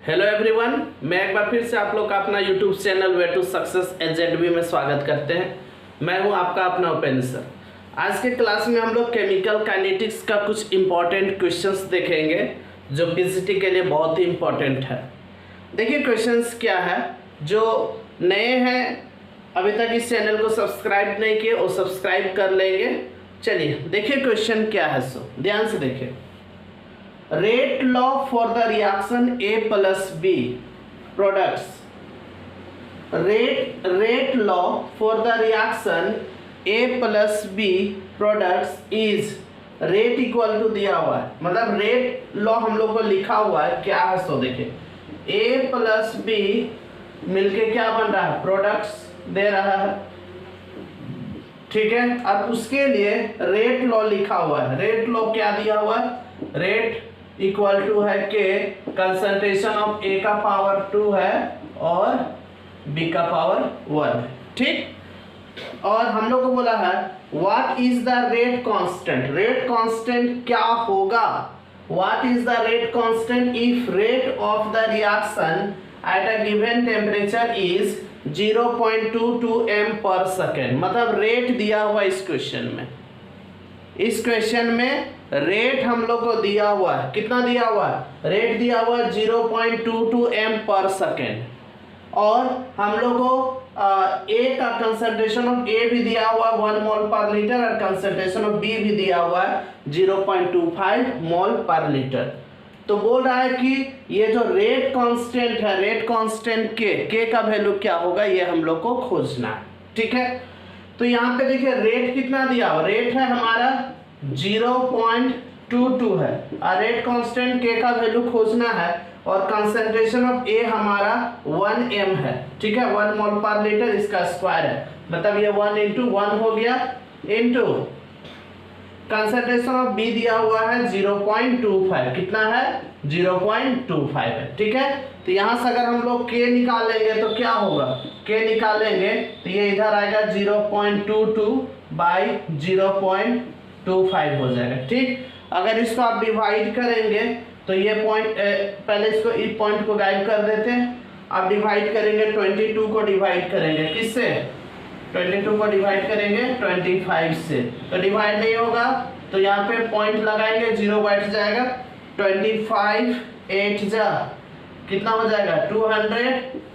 Hello everyone, मैं एक बार फिर से आप लोग का अपना YouTube channel way to success AZB में स्वागत करते हैं। मैं हूं आपका अपना उपेंद्र सर। आज के क्लास में हम लोग केमिकल काइनेटिक्स का कुछ इम्पॉर्टेंट क्वेश्चंस देखेंगे जो पीसीटी के लिए बहुत ही इम्पॉर्टेंट है। देखिए क्वेश्चंस क्या है, जो नए हैं अभी तक इस चैनल को सब्सक्राइब नहीं किए वो सब्सक्राइब कर लेंगे। चलिए देखिए क्वेश्चन क्या है, सो ध्यान से देखिए। Rate law for the reaction A plus B products. Rate law for the reaction A plus B products is rate equal to दिया हुआ है, मतलब रेट लॉ हम लोग को लिखा हुआ है क्या है, सो देखिए A प्लस B मिलके क्या बन रहा है, प्रोडक्ट्स दे रहा है, ठीक है। अब उसके लिए रेट लॉ लिखा हुआ है। रेट लॉ क्या दिया हुआ है, रेट इक्वल टू है के कंसंट्रेशन ऑफ ए का पावर 2 है और बी का पावर 1 है, ठीक। और हम लोग को बोला है what is the rate constant. Rate constant क्या होगा, what is the rate constant if rate of the reaction at a given temperature is 0.22 m पर सेकेंड। मतलब रेट दिया हुआ इस क्वेश्चन में, इस क्वेश्चन में रेट हम लोग को दिया हुआ है, कितना दिया हुआ है, रेट दिया हुआ है 0.22 m पर सेकेंड। और हम लोग को ए का कंसंट्रेशन ऑफ ए भी दिया हुआ है 1 मोल पर लीटर और कंसंट्रेशन ऑफ बी भी दिया हुआ है 0.25 मोल पर लीटर। तो बोल रहा है कि ये जो रेट कांस्टेंट है, रेट कांस्टेंट के का वैल्यू क्या होगा, ये हम लोग को खोजना है, ठीक है। तो यहाँ पे देखिए रेट कितना दिया हुआ, रेट है हमारा 0.22 है और रेट कांस्टेंट के का वैल्यू खोजना है और कंसंट्रेशन ऑफ ए हमारा 1 m है, ठीक है। 1 मोल पर लीटर इसका स्क्वायर है, मतलब ये 1 × 1 हो गया इनटू कंसंट्रेशन ऑफ बी दिया हुआ है 0.25, कितना है 0.25 है, ठीक है। तो यहाँ से अगर हम लोग के निकालेंगे तो क्या होगा, के निकालेंगे तो ये इधर आएगा 0.22 बाई 0.25 हो जाएगा, ठीक। अगर इसको आप डिवाइड करेंगे तो ये पॉइंट, पहले इसको इस पॉइंट को गायब कर देते हैं। आप डिवाइड करेंगे 22 को डिवाइड करेंगे किससे, 22 को डिवाइड करेंगे 25 से, तो डिवाइड नहीं होगा तो यहाँ पे पॉइंट लगाएंगे, 0 बैठ जाएगा, 25 8 जा कितना हो जाएगा 200,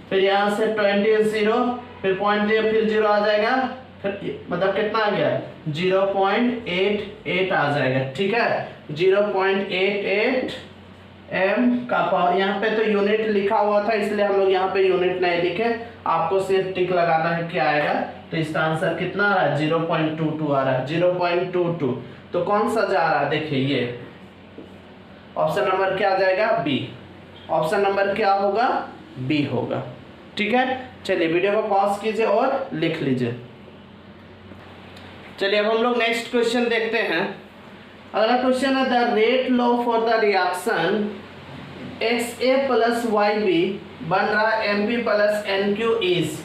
फिर यहाँ से 20 0, फिर पॉइंट दिए फिर 0 आ जाएगा, फिर मतलब कितना आ गया 0.88 आ जाएगा, ठीक है। 0.88 m का पावर, यहाँ पे तो यूनिट लिखा हुआ था इसलिए हम लोग यहाँ पे यूनिट नहीं लिखे, आपको सिर्फ टिक लगाना है क्या आएगा। तो इसका आंसर कितना आ रहा है 0.22 आ रहा है, 0.22। तो कौन सा जा रहा है, देखिए ये ऑप्शन नंबर क्या आ जाएगा, बी। ऑप्शन नंबर क्या होगा, बी होगा, ठीक है। चलिए वीडियो को पॉज कीजिए और लिख लीजिए। चलिए अब हम लोग नेक्स्ट क्वेश्चन देखते हैं। अगला क्वेश्चन है the rate law for the reaction XA plus YB बन रहा है MP plus NQ is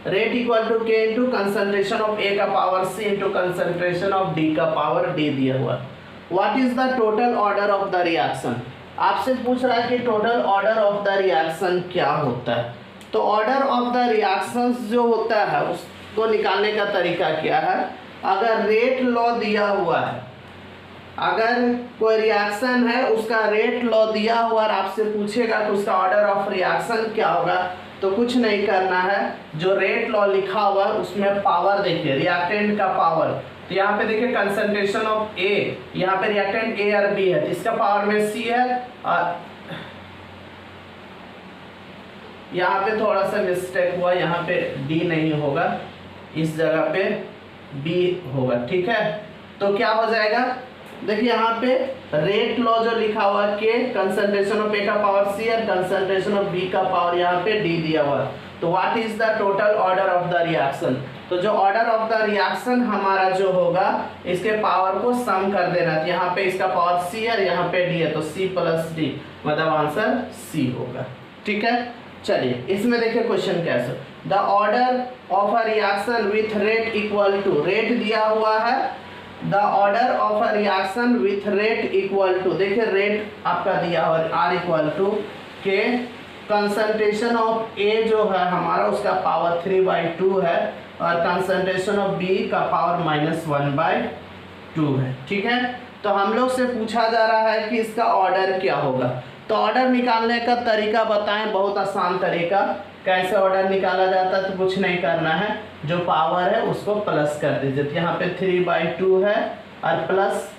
rate equal to K into concentration of A का power C into concentration of D का पावर D दिया हुआ। What is the total order of the reaction. आपसे पूछ रहा है कि total order of the reaction क्या होता है। तो ऑर्डर ऑफ द रिएक्शंस जो होता है उसको निकालने का तरीका क्या है, अगर रेट लॉ दिया हुआ है, अगर कोई रिएक्शन है उसका रेट लॉ दिया हुआ और आपसे पूछेगा कि उसका ऑर्डर ऑफ रिएक्शन क्या होगा, तो कुछ नहीं करना है, जो रेट लॉ लिखा हुआ है उसमें पावर देखिए, रिएक्टेंट का पावर। तो यहाँ पे देखिए कंसंट्रेशन ऑफ ए, यहाँ पे रिएक्टेंट ए और बी है, तो इसका पावर में सी है और यहाँ पे थोड़ा सा मिस्टेक हुआ, यहाँ पे डी नहीं होगा, इस जगह पे बी होगा, ठीक है। तो क्या हो जाएगा, देखिए यहाँ पे रेट लॉ जो लिखा हुआ है के कंसंट्रेशन ऑफ ए का पावर सी और कंसंट्रेशन ऑफ बी का पावर यहाँ पे डी दिया हुआ है। तो what is the total order of the reaction. तो जो ऑर्डर ऑफ द रिएक्शन हमारा जो होगा इसके पावर को सम कर देना। तो यहाँ पे इसका पावर सी है, यहाँ पे डी है, तो सी प्लस डी, मतलब आंसर सी होगा, ठीक है। चलिए इसमें देखिए क्वेश्चन कैसे, the order of a reaction with rate equal to, rate दिया हुआ है, the order of a reaction with rate equal to, देखिए रेट आपका दिया हुआ R equal to K concentration of A जो है हमारा उसका पावर 3/2 है और कंसंट्रेशन ऑफ बी का पावर -1/2 है। ठीक है, तो हम लोग से पूछा जा रहा है कि इसका ऑर्डर क्या होगा। तो ऑर्डर निकालने का तरीका बताएं, बहुत आसान तरीका। कैसे ऑर्डर निकाला जाता है, तो कुछ नहीं करना है, जो पावर है उसको प्लस कर दीजिए। तो यहाँ पे 3/2 है और प्लस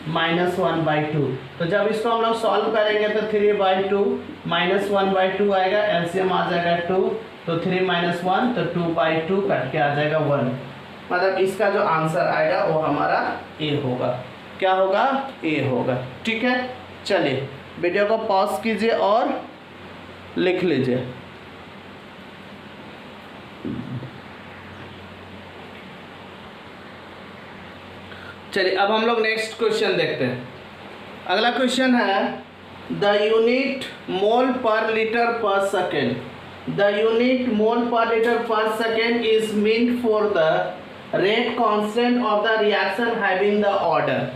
-1/2। तो जब इसको हम लोग सॉल्व करेंगे तो 3/2 -1/2 आएगा, एलसीएम आ जाएगा 2, तो 3 - 1 तो 2/2 कट के आ जाएगा 1। मतलब इसका जो आंसर आएगा वो हमारा ए होगा। क्या होगा? ए होगा। ठीक है, चलिए वीडियो को पॉज कीजिए और लिख लीजिए। चलिए अब हम लोग नेक्स्ट क्वेश्चन देखते हैं। अगला क्वेश्चन है द यूनिट मोल पर लीटर पर सेकेंड। द यूनिट मोल पर लीटर पर second is meant for the rate constant of the reaction having the order.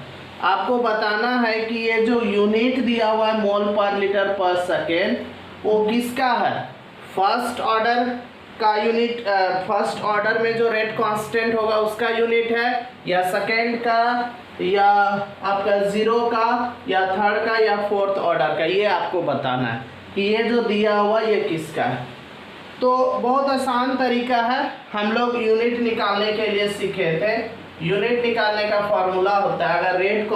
आपको बताना है कि ये जो यूनिट दिया हुआ है मोल पर लीटर पर सेकेंड, वो किसका है? फर्स्ट ऑर्डर का यूनिट, फर्स्ट ऑर्डर में जो रेट कांस्टेंट होगा उसका यूनिट है, या सेकेंड का, या आपका जीरो का, या थर्ड का, या फोर्थ ऑर्डर का। ये आपको बताना है कि ये जो दिया हुआ ये किसका है। तो बहुत आसान तरीका है, हम लोग यूनिट निकालने के लिए सीखे थे। यूनिट निकालने का फॉर्मूला होता है, अगर रेट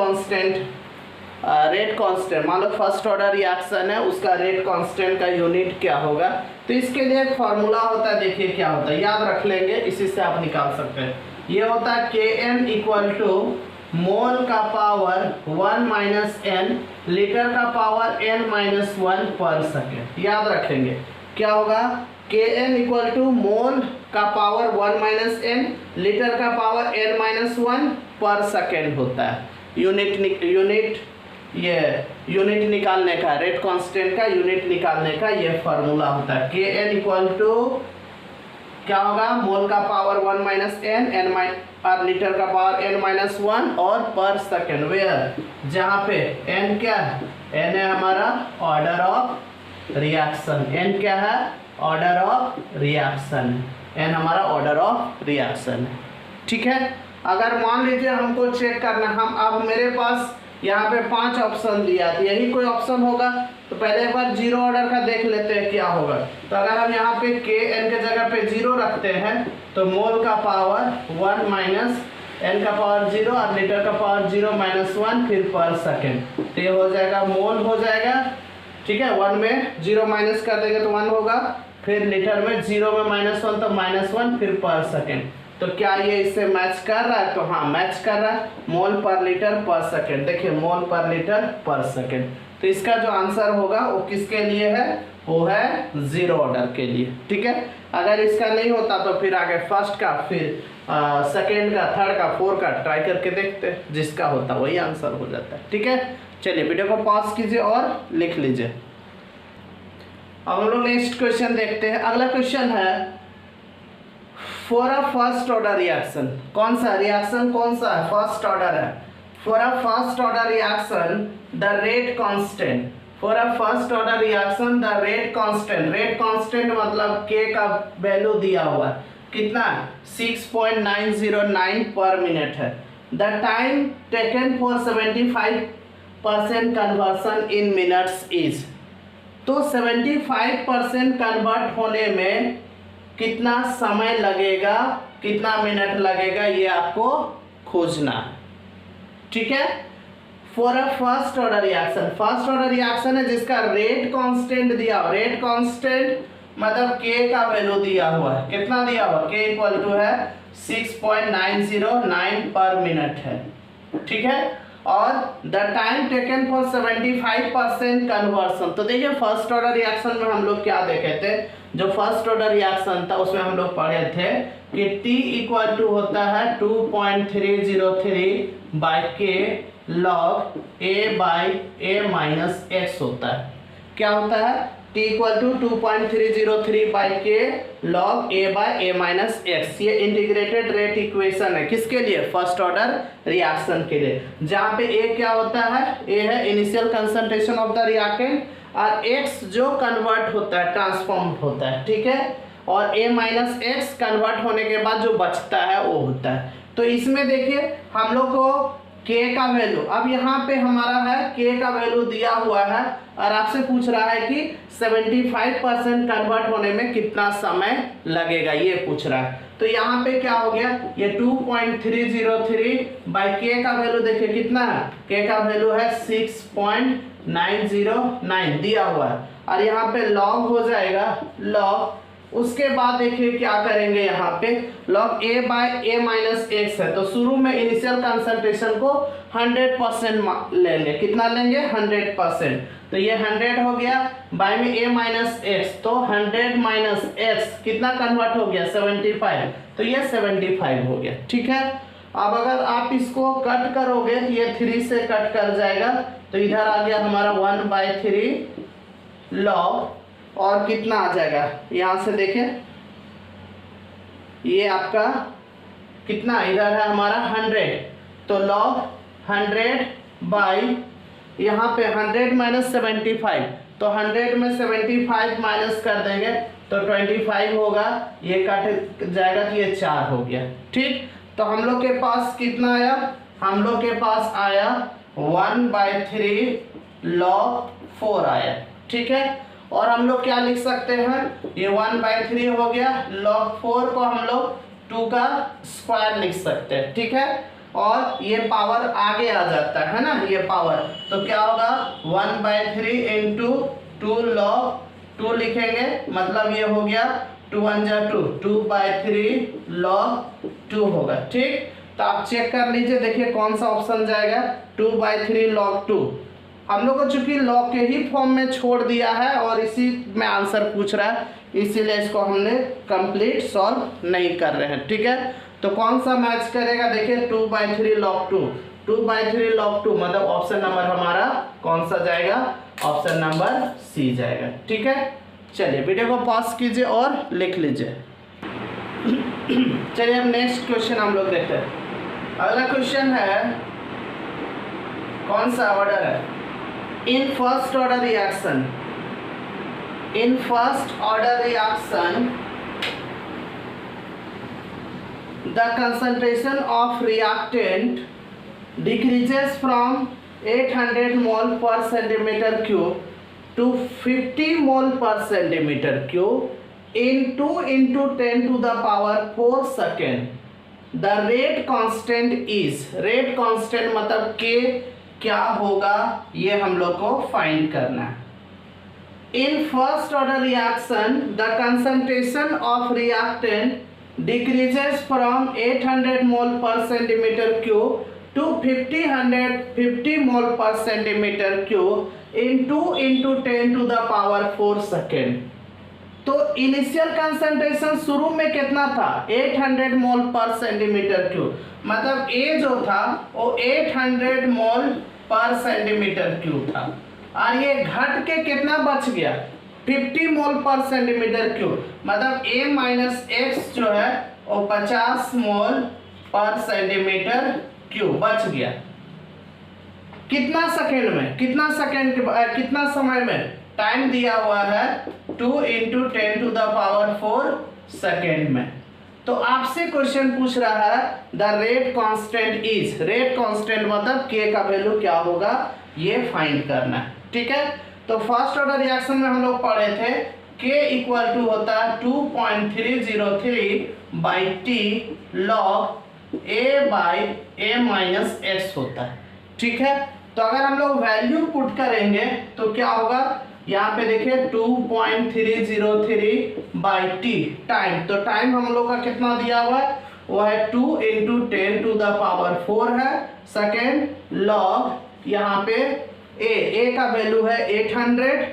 कांस्टेंट मान लो फर्स्ट ऑर्डर रिएक्शन है, उसका रेट कांस्टेंट का यूनिट क्या होगा। तो इसके लिए एक फॉर्मूला होता है, देखिए क्या होता है, याद रख लेंगे, इसी से आप निकाल सकते हैं। ये होता है Kn = मोल का पावर 1 - n लीटर का पावर n-1 पर सेकेंड। याद रखेंगे क्या होगा, Kn = मोल का पावर 1 - n लीटर का पावर n-1 पर सेकेंड होता है। यूनिट निकालने का, रेट कांस्टेंट का यूनिट निकालने का ये फार्मूला होता है। Kn = क्या होगा, मोल का पावर 1 - n और लीटर का पावर n-1 और पर सेकेंड, वेयर जहाँ पे n क्या है, n है हमारा ऑर्डर ऑफ रिएक्शन। n क्या है, ऑर्डर ऑफ रिएक्शन, n हमारा ऑर्डर ऑफ रिएक्शन है। ठीक है, अगर मान लीजिए हमको चेक करना, हम अब मेरे पास यहाँ पे 5 ऑप्शन दिया था, यही कोई ऑप्शन होगा, तो पहले एक बार जीरो ऑर्डर का देख लेते हैं क्या होगा। तो अगर हम यहाँ पे Kn के जगह पे 0 रखते हैं तो मोल का पावर 1 - n का पावर 0 और लीटर का पावर 0-1 फिर पर सेकेंड, तो ये हो जाएगा मोल हो जाएगा। ठीक है, 1 में 0 माइनस कर देंगे तो 1 होगा, फिर लीटर में 0 में -1 तो -1 फिर पर सेकेंड। तो क्या ये इससे मैच कर रहा है? तो हाँ मैच कर रहा है, मोल पर लीटर पर सेकेंड। देखिए मोल पर लीटर पर सेकेंड, तो इसका जो आंसर होगा वो किसके लिए है, वो है जीरो ऑर्डर के लिए। ठीक है, अगर इसका नहीं होता तो फिर आगे फर्स्ट का, फिर सेकेंड का, थर्ड का, फोर्थ का ट्राई करके देखते हैं, जिसका होता वही आंसर हो जाता है। ठीक है, चलिए वीडियो को पॉज कीजिए और लिख लीजिए। अब हम लोग नेक्स्ट क्वेश्चन देखते हैं। अगला क्वेश्चन है for a first order reaction. कौन सा रिएक्शन, कौन सा है, फर्स्ट ऑर्डर है। For a first order reaction the rate constant, for a first order reaction the rate constant, rate constant मतलब K का वैल्यू दिया हुआ है, कितना 6.909 पर मिनट है। The time taken for 75% conversion in minutes is, तो 75% कन्वर्ट होने में कितना समय लगेगा, कितना मिनट लगेगा, ये आपको खोजना है। ठीक है, for a first order reaction, first order reaction है जिसका रेट कांस्टेंट दिया हुआ, रेट कांस्टेंट मतलब K का वैल्यू दिया हुआ है, कितना दिया हुआ, K = है 6.909 पर मिनट है। ठीक है, और the time taken for 75% conversion. तो देखिए फर्स्ट ऑर्डर रिएक्शन में हम लोग क्या देखे थे, जो फर्स्ट ऑर्डर रिएक्शन था उसमें हम लोग पढ़े थे कि T = होता है 2.303/K log A/A-x होता है। क्या होता है, T = 2.303/K log A/A-x। ये इंटीग्रेटेड रेट इक्वेशन है, किसके लिए, फर्स्ट ऑर्डर रिएक्शन के लिए, जहाँ पे A क्या होता है, A है initial concentration of the reactant और x जो कन्वर्ट होता है, ट्रांसफॉर्म होता है, ठीक है, और a माइनस एक्स कन्वर्ट होने के बाद जो बचता है वो होता है। तो इसमें देखिए हम लोग को k का वैल्यू, अब यहाँ पे हमारा है k का वैल्यू दिया हुआ है और आपसे पूछ रहा है कि 75% कन्वर्ट होने में कितना समय लगेगा, ये पूछ रहा है। तो यहाँ पे क्या हो गया, ये 2.303 बाई k का वैल्यू देखिए कितना है, k का वैल्यू है 6.909 दिया हुआ है, और यहाँ पे log हो जाएगा log, उसके बाद देखिए क्या करेंगे, यहाँ पे log a by a minus X है, तो शुरू में इनिशियल कंसंट्रेशन को 100% ले लें, कितना लेंगे 100%, तो ये 100 हो गया, बाय में a माइनस एक्स, तो 100 माइनस एक्स कितना कन्वर्ट हो गया 75, तो ये 75 हो गया, ठीक है। अब अगर आप इसको कट करोगे तो ये 3 से कट कर जाएगा, तो इधर आ गया हमारा 1/3 log, और कितना आ जाएगा यहाँ से देखें, ये आपका कितना इधर है हमारा 100, तो log 100 बाई यहाँ पे 100 माइनस 75, तो 100 में 75 माइनस कर देंगे तो 25 होगा, ये कट जाएगा तो ये 4 हो गया, ठीक। तो हम लोग के पास कितना आया, हम लोग के पास आया 1/3 log 4 आया, ठीक है। और हम लोग क्या लिख सकते हैं, ये 1/3 हो गया, log 4 को हम लोग 2 का स्क्वायर लिख सकते हैं, ठीक है, और ये पावर आगे आ जाता है ना, ये पावर, तो क्या होगा 1/3 इंटू 2 log 2 लिखेंगे, मतलब ये हो गया 2 1 जा 2, 2/3 log 2 होगा, ठीक। तो आप चेक कर लीजिए, देखिए कौन सा ऑप्शन जाएगा, 2/3 log 2। हम लोग को चूंकि लॉग के ही फॉर्म में छोड़ दिया है और इसी में आंसर पूछ रहा है, इसीलिए इसको हमने कंप्लीट सॉल्व नहीं कर रहे हैं, ठीक है। तो कौन सा मैच करेगा, देखिए 2/3 log 2, 2/3 log 2 मतलब ऑप्शन नंबर हमारा कौन सा जाएगा, ऑप्शन नंबर सी जाएगा, ठीक है। चलिए वीडियो को पॉज कीजिए और लिख लीजिए। चलिए अब नेक्स्ट क्वेश्चन हम लोग देखते हैं। अगला क्वेश्चन है, कौन सा ऑर्डर है, in first order reaction, in first order reaction the concentration of reactant decreases from 800 mol per centimeter cube to 50 mol per centimeter cube in 2 into 10 to the power 4 second. The rate constant is, rate constant मतलब k क्या होगा, ये हम लोग को find करना है। In first order reaction the concentration of reactant decreases from 800 मोल पर सेंटीमीटर क्यूब टू 50 मोल पर centimetre cube in 2 into 10 to the power 4 second. तो इनिशियल कंसंट्रेशन शुरू में कितना था, 800 मोल पर सेंटीमीटर क्यूब, मतलब ए जो था वो 800 मोल पर सेंटीमीटर क्यूब था, और ये घट के कितना बच गया 50 मोल पर सेंटीमीटर क्यूब, मतलब a माइनस एक्स जो है वो 50 मोल पर सेंटीमीटर क्यूब बच गया। कितना सेकेंड में, कितना सेकेंड कितना समय में, टाइम दिया हुआ है 2 into 10 to the power 4 second में। तो आपसे क्वेश्चन पूछ रहा है the rate constant is, rate constant मतलब k का वैल्यू क्या होगा, ये फाइंड करना है, ठीक है। तो फर्स्ट ऑर्डर रिएक्शन में हम लोग पढ़े थे k इक्वल टू होता है 2.303 by T log a by a minus x होता है, ठीक है। तो अगर हम लोग वैल्यू पुट करेंगे तो क्या होगा, यहाँ पे देखिए 2.303 बाई टी टाइम, तो टाइम हम लोग का कितना दिया हुआ है, वो है 2 into 10 to the power 4 है सेकेंड, लॉग यहाँ पे a का वैल्यू है 800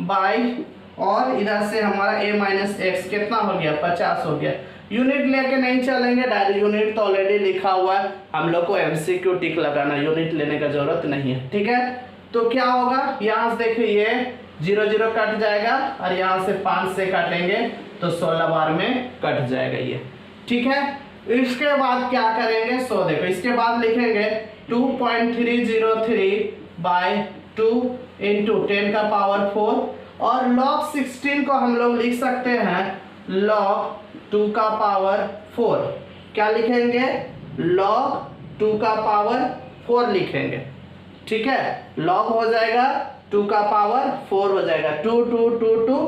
बाई, और इधर से हमारा a माइनस एक्स कितना हो गया 50 हो गया। यूनिट लेके नहीं चलेंगे, डायरेक्ट यूनिट तो ऑलरेडी लिखा हुआ है, हम लोग को एमसीक्यू टिक लगाना, यूनिट लेने का जरूरत नहीं है, ठीक है। तो क्या होगा, यहाँ से देखिए ये 0 0 कट जाएगा और यहाँ से 5 से काटेंगे तो 16 बार में कट जाएगा ये, ठीक है। इसके बाद क्या करेंगे, देखो इसके बाद लिखेंगे 2.303 बाई 2 इंटू 10 का पावर 4, और log 16 को हम लोग लिख सकते हैं log 2 का पावर 4। क्या लिखेंगे? log 2 का पावर 4 लिखेंगे। ठीक है, log हो जाएगा 2 का पावर 4 हो जाएगा, 2 2 2 2,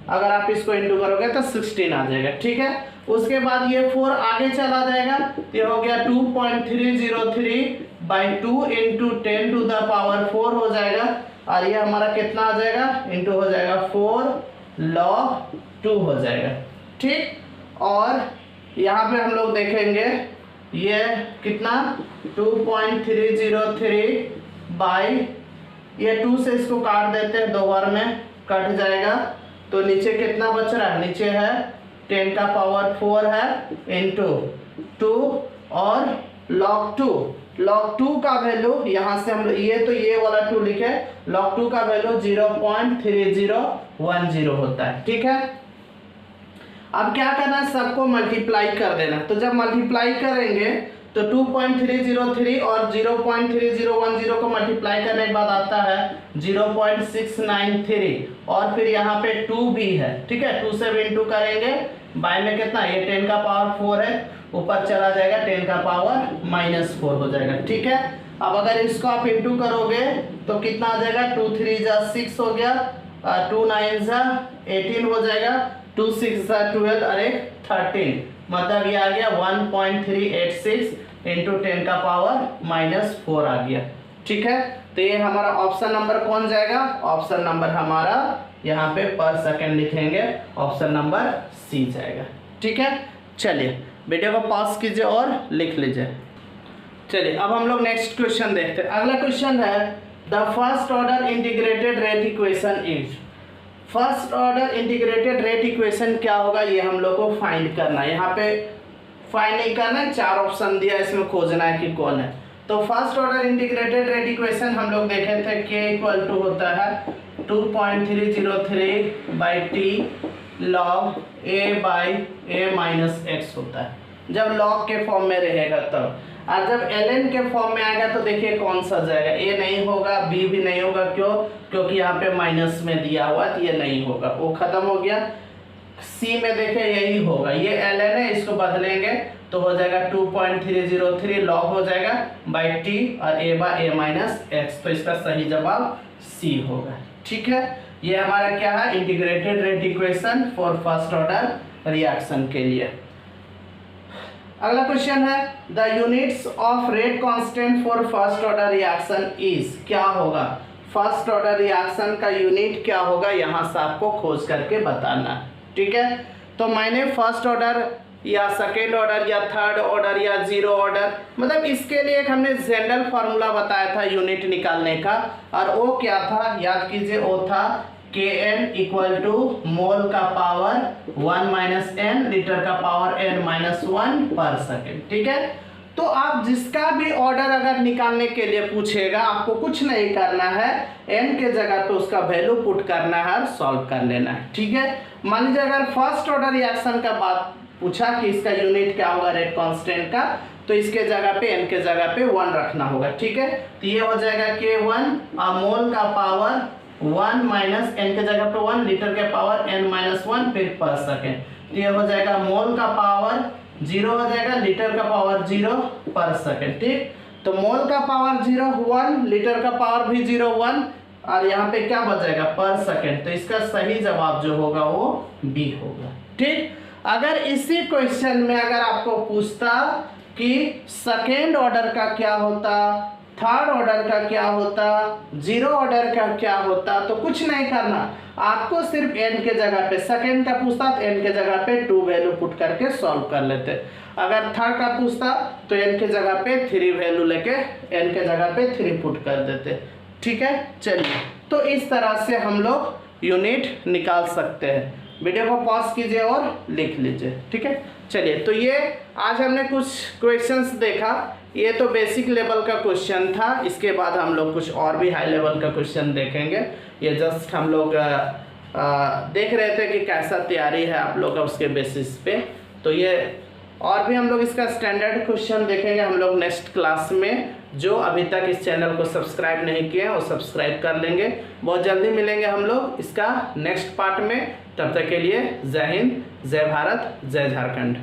अगर आप इसको इंटू करोगे तो 16 आ जाएगा। ठीक है, उसके बाद ये 4 आगे चला जाएगा, ये हो गया 2.303 by 2 into 10 to the power 4 हो जाएगा, और ये हमारा कितना आ जाएगा? इंटू हो जाएगा 4 log 2 हो जाएगा। ठीक, और यहाँ पे हम लोग देखेंगे ये कितना 2.303 बाई, ये 2 से इसको काट देते हैं, 2 बार में कट जाएगा, तो नीचे कितना बच रहा है? नीचे है 10 का पावर 4 है इंटू 2 और log 2। log 2 का वैल्यू यहाँ से हम ये तो ये वाला 2 लिखे, log 2 का वैल्यू 0.3010 होता है। ठीक है, अब क्या करना है? सबको मल्टीप्लाई कर देना। तो जब मल्टीप्लाई करेंगे तो 2.303 और 0.3010 को मल्टीप्लाई करने के बाद आता है 0.693, और फिर यहाँ पे 2 भी है। ठीक है, 2 से भी इंटू करेंगे, बाय में कितना? ये 10 का पावर 4 है, ऊपर चला जाएगा 10 का पावर -4 हो जाएगा। ठीक है, अब अगर इसको आप इंटू करोगे तो कितना आ जाएगा? 2 3 जा 6 हो गया, 2 9 जा 18 हो जाएगा, 2 6 जा 12 और 13, मतलब ये आ गया 1.386 इंटू 10 का पावर -4 आ गया। ठीक है, तो ये हमारा ऑप्शन नंबर कौन जाएगा? ऑप्शन नंबर हमारा यहाँ पे पर सेकंड लिखेंगे, ऑप्शन नंबर सी जाएगा। ठीक है, चलिए वीडियो को पॉज कीजिए और लिख लीजिए। चलिए अब हम लोग नेक्स्ट क्वेश्चन देखते हैं। अगला क्वेश्चन है the first order integrated rate equation is. First order integrated rate equation क्या होगा, ये हम लोग को फाइंड करना है। यहाँ पे फाइंड नहीं करना है, 4 ऑप्शन दिया, इसमें खोजना है कि कौन है। तो first order integrated rate equation हम लोग देखे थे k इक्वल टू होता है 2.303 by T log a by a minus x होता है, जब log के फॉर्म में रहेगा तब। और जब ln के फॉर्म में आएगा तो देखिए कौन सा जाएगा, a नहीं होगा, b भी नहीं होगा, क्यों? क्योंकि यहाँ पे माइनस में दिया हुआ तो ये नहीं होगा, वो खत्म हो गया। c में देखिए यही होगा, ये ln है, इसको बदलेंगे तो हो जाएगा 2.303 log हो जाएगा बाई टी और a by a minus x, तो इसका सही जवाब c होगा। ठीक है, ये हमारा क्या है? Integrated rate equation for first order reaction के लिए। अगला क्वेश्चन है the units of rate constant for first order reaction is. क्या होगा? फर्स्ट ऑर्डर रिएक्शन का यूनिट क्या होगा, यहाँ से आपको खोज करके बताना। ठीक है, तो मैंने फर्स्ट ऑर्डर या सेकेंड ऑर्डर या थर्ड ऑर्डर या जीरो ऑर्डर, मतलब इसके लिए एक हमने जनरल फार्मूला बताया था यूनिट निकालने का, और वो क्या था? याद कीजिए, वो था Kn इक्वल टू मोल का पावर 1 माइनस एन, लीटर का पावर n-1 पर सेकेंड। ठीक है, तो आप जिसका भी ऑर्डर अगर निकालने के लिए पूछेगा, आपको कुछ नहीं करना है, n के जगह पे उसका वैल्यू पुट करना है और सॉल्व कर लेना है। ठीक है, मान लीजिए अगर फर्स्ट ऑर्डर रिएक्शन का बात पूछा कि इसका यूनिट क्या होगा रेट कांस्टेंट का, तो इसके जगह पे n के जगह पे 1 रखना होगा। ठीक है, तो ये हो जाएगा K1 और मोल का पावर 1 माइनस n के जगह पे 1, लीटर के पावर n-1 फिर पर सेकेंड, तो ये हो जाएगा मोल का पावर 0 हो जाएगा, लीटर का पावर 0 पर सेकेंड। ठीक, तो मोल का पावर 0 1, लीटर का पावर भी 0 1, और यहाँ पे क्या बचेगा? पर सेकेंड, तो इसका सही जवाब जो होगा वो बी होगा। ठीक, अगर इसी क्वेश्चन में अगर आपको पूछता कि सेकेंड ऑर्डर का क्या होता, थर्ड ऑर्डर का क्या होता, जीरो ऑर्डर का क्या होता, तो कुछ नहीं करना, आपको सिर्फ n के जगह पे, सेकेंड का पूछता तो n के जगह पे 2 वैल्यू पुट करके सॉल्व कर लेते। अगर थर्ड का पूछता तो n के जगह पे 3 वैल्यू लेके n के जगह पे 3 पुट कर देते। ठीक है, चलिए, तो इस तरह से हम लोग यूनिट निकाल सकते हैं। वीडियो को पॉज कीजिए और लिख लीजिए। ठीक है, चलिए, तो ये आज हमने कुछ क्वेश्चंस देखा, ये तो बेसिक लेवल का क्वेश्चन था, इसके बाद हम लोग कुछ और भी हाई लेवल का क्वेश्चन देखेंगे। ये जस्ट हम लोग देख रहे थे कि कैसा तैयारी है आप लोग का उसके बेसिस पे, तो ये और भी हम लोग इसका स्टैंडर्ड क्वेश्चन देखेंगे हम लोग नेक्स्ट क्लास में। जो अभी तक इस चैनल को सब्सक्राइब नहीं किए वो सब्सक्राइब कर लेंगे। बहुत जल्दी मिलेंगे हम लोग इसका नेक्स्ट पार्ट में। तब तक के लिए जय हिंद, जय भारत, जय झारखंड।